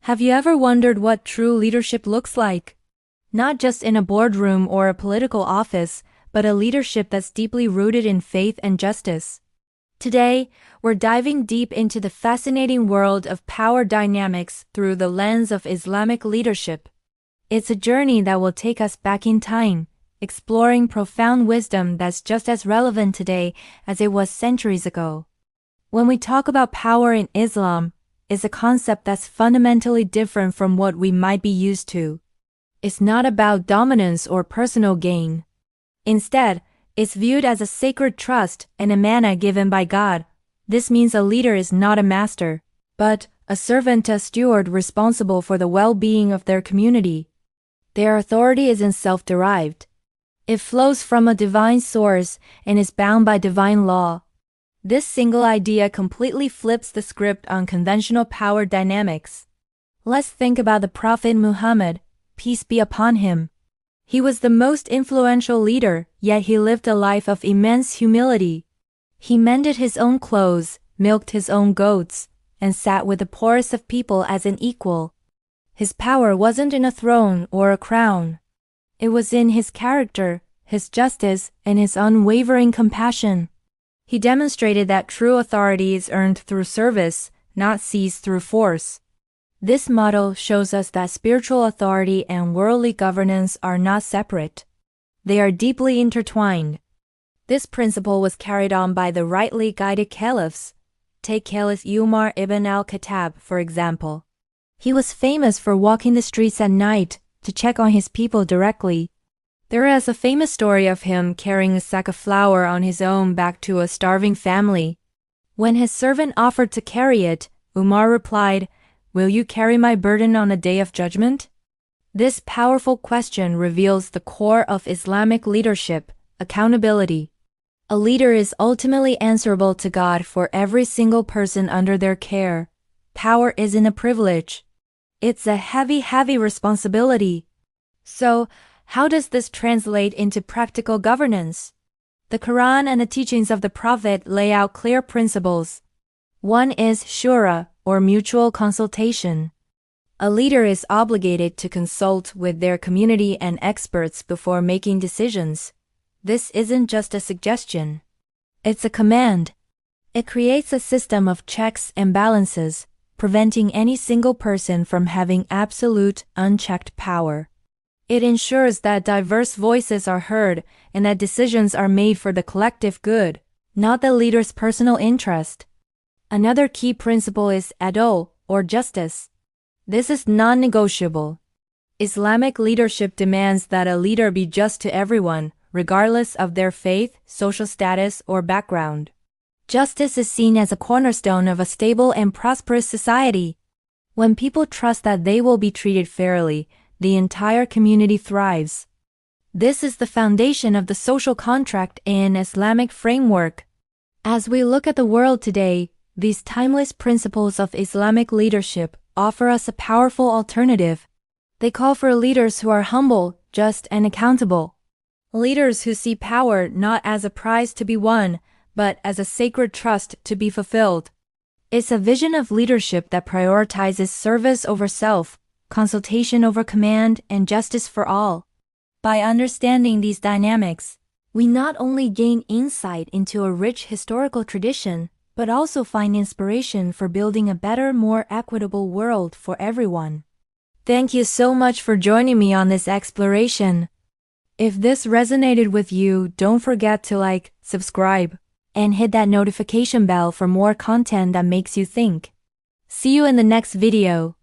Have you ever wondered what true leadership looks like? Not just in a boardroom or a political office, but a leadership that's deeply rooted in faith and justice. Today, we're diving deep into the fascinating world of power dynamics through the lens of Islamic leadership. It's a journey that will take us back in time, exploring profound wisdom that's just as relevant today as it was centuries ago. When we talk about power in Islam, it's a concept that's fundamentally different from what we might be used to. It's not about dominance or personal gain. Instead, it's viewed as a sacred trust and a manna given by God. This means a leader is not a master, but a servant, a steward responsible for the well-being of their community. Their authority isn't self-derived. It flows from a divine source and is bound by divine law. This single idea completely flips the script on conventional power dynamics. Let's think about the Prophet Muhammad, peace be upon him. He was the most influential leader, yet he lived a life of immense humility. He mended his own clothes, milked his own goats, and sat with the poorest of people as an equal. His power wasn't in a throne or a crown. It was in his character, his justice, and his unwavering compassion. He demonstrated that true authority is earned through service, not seized through force. This model shows us that spiritual authority and worldly governance are not separate. They are deeply intertwined. This principle was carried on by the rightly guided caliphs. Take Caliph Umar ibn al-Khattab, for example. He was famous for walking the streets at night to check on his people directly. There is a famous story of him carrying a sack of flour on his own back to a starving family. When his servant offered to carry it, Umar replied, "Will you carry my burden on the day of judgment?" This powerful question reveals the core of Islamic leadership, accountability. A leader is ultimately answerable to God for every single person under their care. Power isn't a privilege. It's a heavy responsibility. So, how does this translate into practical governance? The Quran and the teachings of the Prophet lay out clear principles. One is shura, or mutual consultation. A leader is obligated to consult with their community and experts before making decisions. This isn't just a suggestion. It's a command. It creates a system of checks and balances, preventing any single person from having absolute, unchecked power. It ensures that diverse voices are heard and that decisions are made for the collective good, not the leader's personal interest. Another key principle is adl, or justice. This is non-negotiable. Islamic leadership demands that a leader be just to everyone, regardless of their faith, social status, or background. Justice is seen as a cornerstone of a stable and prosperous society. When people trust that they will be treated fairly, the entire community thrives. This is the foundation of the social contract in Islamic framework. As we look at the world today, these timeless principles of Islamic leadership offer us a powerful alternative. They call for leaders who are humble, just, and accountable. Leaders who see power not as a prize to be won, but as a sacred trust to be fulfilled. It's a vision of leadership that prioritizes service over self, consultation over command, and justice for all. By understanding these dynamics, we not only gain insight into a rich historical tradition, but also find inspiration for building a better, more equitable world for everyone. Thank you so much for joining me on this exploration. If this resonated with you, don't forget to like, subscribe, and hit that notification bell for more content that makes you think. See you in the next video.